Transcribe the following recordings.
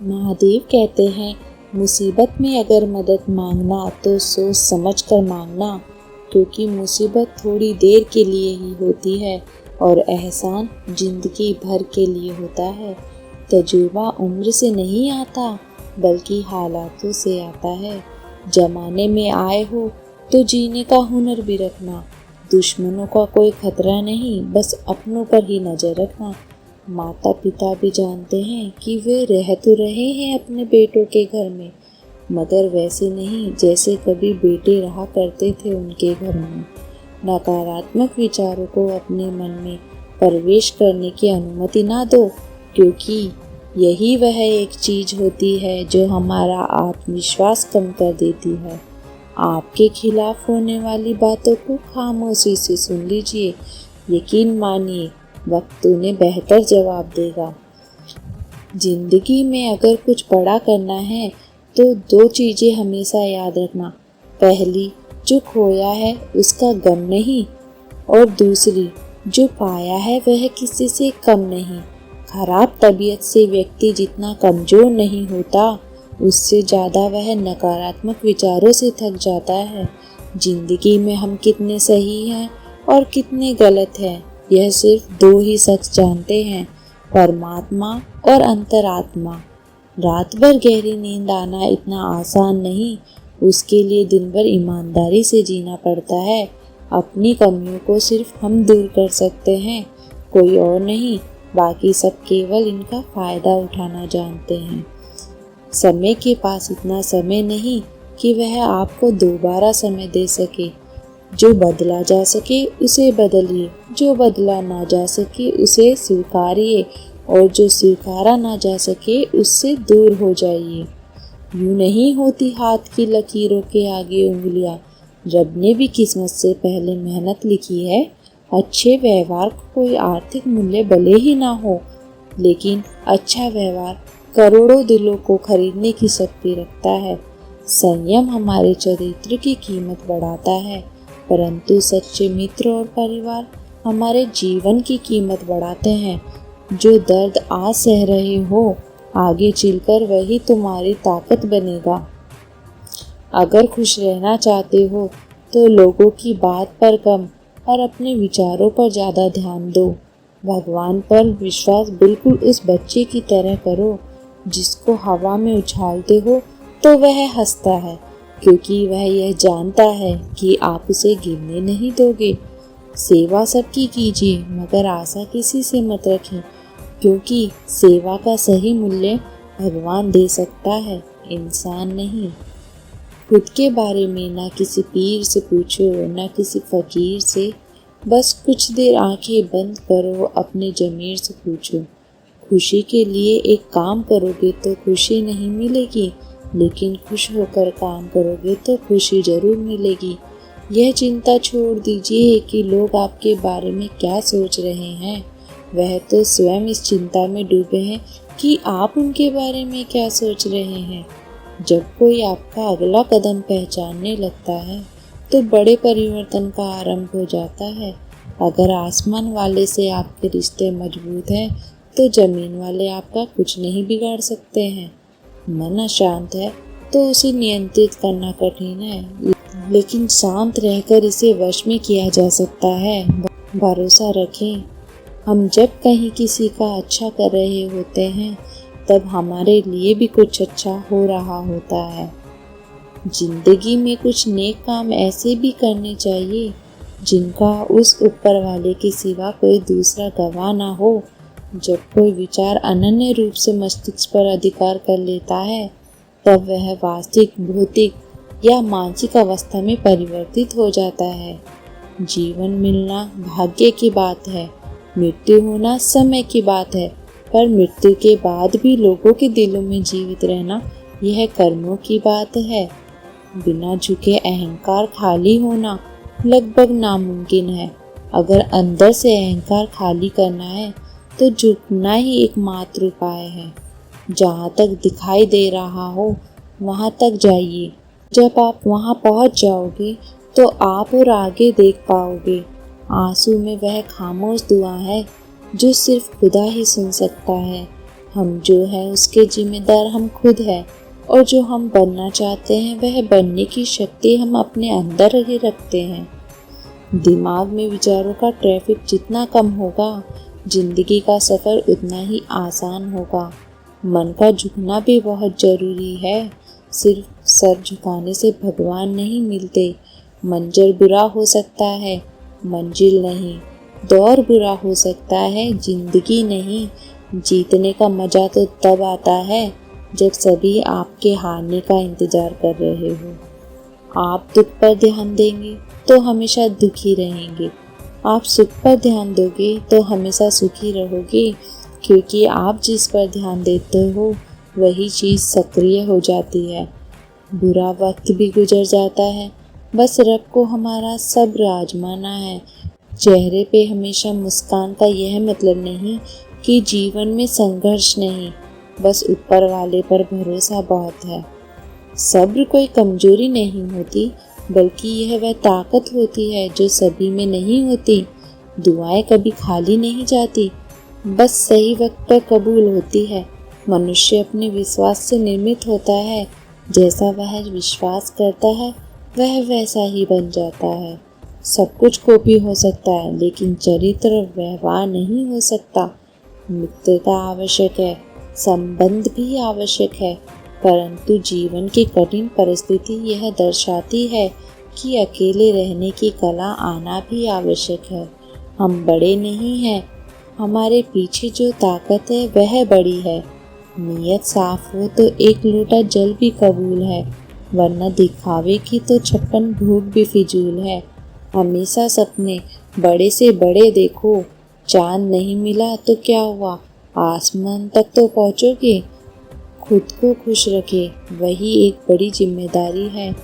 महादेव कहते हैं, मुसीबत में अगर मदद मांगना तो सोच समझ कर मांगना, क्योंकि मुसीबत थोड़ी देर के लिए ही होती है और एहसान जिंदगी भर के लिए होता है। तजुर्बा उम्र से नहीं आता बल्कि हालातों से आता है। जमाने में आए हो तो जीने का हुनर भी रखना। दुश्मनों का कोई खतरा नहीं, बस अपनों पर ही नजर रखना। माता पिता भी जानते हैं कि वे रह तो रहे हैं अपने बेटों के घर में, मगर वैसे नहीं जैसे कभी बेटे रहा करते थे उनके घर में। नकारात्मक विचारों को अपने मन में प्रवेश करने की अनुमति ना दो, क्योंकि यही वह एक चीज होती है जो हमारा आत्मविश्वास कम कर देती है। आपके खिलाफ होने वाली बातों को खामोशी से सुन लीजिए। यकीन मानिए, वक्त उन्हें बेहतर जवाब देगा। जिंदगी में अगर कुछ बड़ा करना है तो 2 चीजें हमेशा याद रखना। पहली, जो खोया है उसका गम नहीं, और दूसरी, जो पाया है वह किसी से कम नहीं। खराब तबीयत से व्यक्ति जितना कमजोर नहीं होता, उससे ज़्यादा वह नकारात्मक विचारों से थक जाता है। जिंदगी में हम कितने सही हैं और कितने गलत हैं, यह सिर्फ 2 ही शख्स जानते हैं, परमात्मा और अंतरात्मा। रात भर गहरी नींद आना इतना आसान नहीं, उसके लिए दिन भर ईमानदारी से जीना पड़ता है। अपनी कमियों को सिर्फ हम दूर कर सकते हैं, कोई और नहीं। बाकी सब केवल इनका फायदा उठाना जानते हैं। समय के पास इतना समय नहीं कि वह आपको दोबारा समय दे सके। जो बदला जा सके उसे बदलिए, जो बदला ना जा सके उसे स्वीकारिए, और जो स्वीकारा ना जा सके उससे दूर हो जाइए। यूं नहीं होती हाथ की लकीरों के आगे उंगलियां, रब ने भी किस्मत से पहले मेहनत लिखी है। अच्छे व्यवहार को कोई आर्थिक मूल्य भले ही ना हो, लेकिन अच्छा व्यवहार करोड़ों दिलों को खरीदने की शक्ति रखता है। संयम हमारे चरित्र की कीमत बढ़ाता है, परंतु सच्चे मित्र और परिवार हमारे जीवन की कीमत बढ़ाते हैं। जो दर्द आज सह रहे हो, आगे चलकर वही तुम्हारी ताकत बनेगा। अगर खुश रहना चाहते हो तो लोगों की बात पर कम और अपने विचारों पर ज़्यादा ध्यान दो। भगवान पर विश्वास बिल्कुल उस बच्चे की तरह करो जिसको हवा में उछालते हो तो वह हंसता है, क्योंकि वह यह जानता है कि आप उसे गिरने नहीं दोगे। सेवा सबकी कीजिए, मगर आशा किसी से मत रखें, क्योंकि सेवा का सही मूल्य भगवान दे सकता है, इंसान नहीं। खुद के बारे में ना किसी पीर से पूछो, ना किसी फकीर से। बस कुछ देर आंखें बंद करो, अपने ज़मीर से पूछो। खुशी के लिए एक काम करोगे तो खुशी नहीं मिलेगी, लेकिन खुश होकर काम करोगे तो खुशी जरूर मिलेगी। यह चिंता छोड़ दीजिए कि लोग आपके बारे में क्या सोच रहे हैं। वह तो स्वयं इस चिंता में डूबे हैं कि आप उनके बारे में क्या सोच रहे हैं। जब कोई आपका अगला कदम पहचानने लगता है तो बड़े परिवर्तन का आरंभ हो जाता है। अगर आसमान वाले से आपके रिश्ते मजबूत हैं तो जमीन वाले आपका कुछ नहीं बिगाड़ सकते हैं। मन अशांत है तो उसे नियंत्रित करना कठिन है, लेकिन शांत रहकर इसे वश में किया जा सकता है। भरोसा रखें, हम जब कहीं किसी का अच्छा कर रहे होते हैं तब हमारे लिए भी कुछ अच्छा हो रहा होता है। जिंदगी में कुछ नेक काम ऐसे भी करने चाहिए जिनका उस ऊपर वाले के सिवा कोई दूसरा गवाह ना हो। जब कोई विचार अनन्य रूप से मस्तिष्क पर अधिकार कर लेता है तब वह वास्तविक, भौतिक या मानसिक अवस्था में परिवर्तित हो जाता है। जीवन मिलना भाग्य की बात है, मृत्यु होना समय की बात है, पर मृत्यु के बाद भी लोगों के दिलों में जीवित रहना यह कर्मों की बात है। बिना झुके अहंकार खाली होना लगभग नामुमकिन है। अगर अंदर से अहंकार खाली करना है तो झुकना ही एकमात्र उपाय है। जहाँ तक दिखाई दे रहा हो वहाँ तक जाइए। जब आप वहाँ पहुँच जाओगे तो आप और आगे देख पाओगे। आंसू में वह खामोश दुआ है जो सिर्फ खुदा ही सुन सकता है। हम जो है उसके जिम्मेदार हम खुद हैं, और जो हम बनना चाहते हैं वह बनने की शक्ति हम अपने अंदर ही रखते हैं। दिमाग में विचारों का ट्रैफिक जितना कम होगा, जिंदगी का सफ़र उतना ही आसान होगा। मन का झुकना भी बहुत ज़रूरी है। सिर्फ सर झुकाने से भगवान नहीं मिलते। मंजर बुरा हो सकता है, मंजिल नहीं। दौर बुरा हो सकता है, जिंदगी नहीं। जीतने का मज़ा तो तब आता है जब सभी आपके हारने का इंतज़ार कर रहे हो। आप दुख पर ध्यान देंगे तो हमेशा दुखी रहेंगे। आप सुख पर ध्यान दोगे तो हमेशा सुखी रहोगे, क्योंकि आप जिस पर ध्यान देते हो वही चीज़ सक्रिय हो जाती है। बुरा वक्त भी गुजर जाता है, बस रब को हमारा सब्र आजमाना है। चेहरे पे हमेशा मुस्कान का यह मतलब नहीं कि जीवन में संघर्ष नहीं, बस ऊपर वाले पर भरोसा बहुत है। सब्र कोई कमजोरी नहीं होती, बल्कि यह वह ताकत होती है जो सभी में नहीं होती। दुआएं कभी खाली नहीं जाती, बस सही वक्त पर कबूल होती है। मनुष्य अपने विश्वास से निर्मित होता है। जैसा वह विश्वास करता है वह वैसा ही बन जाता है। सब कुछ कॉपी हो सकता है, लेकिन चरित्र और व्यवहार नहीं हो सकता। मित्रता आवश्यक है, संबंध भी आवश्यक है, परंतु जीवन की कठिन परिस्थिति यह दर्शाती है कि अकेले रहने की कला आना भी आवश्यक है। हम बड़े नहीं हैं, हमारे पीछे जो ताकत है वह बड़ी है। नीयत साफ हो तो एक लोटा जल भी कबूल है, वरना दिखावे की तो 56 भूख भी फिजूल है। हमेशा सपने बड़े से बड़े देखो। चांद नहीं मिला तो क्या हुआ, आसमान तक तो पहुँचोगे। खुद को खुश रखे, वही एक बड़ी जिम्मेदारी है।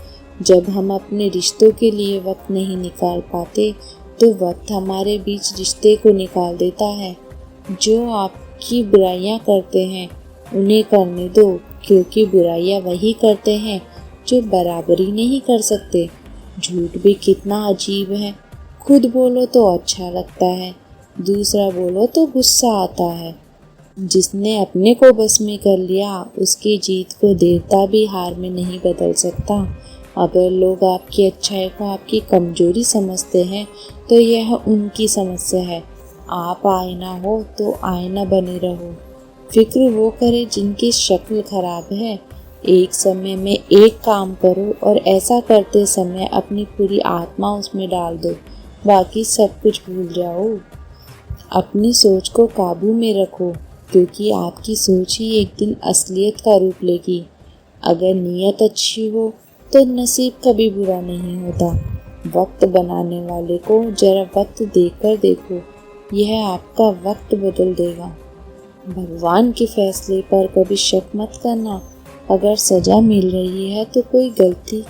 जब हम अपने रिश्तों के लिए वक्त नहीं निकाल पाते तो वक्त हमारे बीच रिश्ते को निकाल देता है। जो आपकी बुराइयां करते हैं उन्हें करने दो, क्योंकि बुराइयां वही करते हैं जो बराबरी नहीं कर सकते। झूठ भी कितना अजीब है। खुद बोलो तो अच्छा लगता है, दूसरा बोलो तो गुस्सा आता है। जिसने अपने को बस में कर लिया उसकी जीत को देवता भी हार में नहीं बदल सकता। अगर लोग आपकी अच्छाई को आपकी कमजोरी समझते हैं तो यह उनकी समस्या है। आप आईना हो तो आईना बने रहो। फिक्र वो करे जिनकी शक्ल खराब है। एक समय में एक काम करो और ऐसा करते समय अपनी पूरी आत्मा उसमें डाल दो, बाकी सब कुछ भूल जाओ। अपनी सोच को काबू में रखो, क्योंकि आपकी सोच ही एक दिन असलियत का रूप लेगी। अगर नीयत अच्छी हो तो नसीब कभी बुरा नहीं होता। वक्त बनाने वाले को जरा वक्त देकर देखो, यह आपका वक्त बदल देगा। भगवान के फैसले पर कभी शक मत करना। अगर सजा मिल रही है तो कोई गलती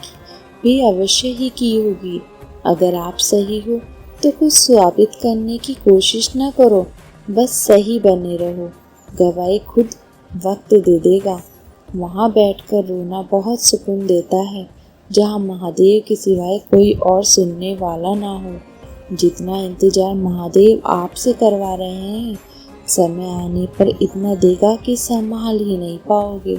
भी अवश्य ही की होगी। अगर आप सही हो तो कुछ साबित करने की कोशिश ना करो, बस सही बने रहो। गवाही खुद वक्त दे देगा। वहाँ बैठकर रोना बहुत सुकून देता है, जहाँ महादेव के सिवाय कोई और सुनने वाला ना हो। जितना इंतजार महादेव आपसे करवा रहे हैं, समय आने पर इतना देगा कि संभाल ही नहीं पाओगे।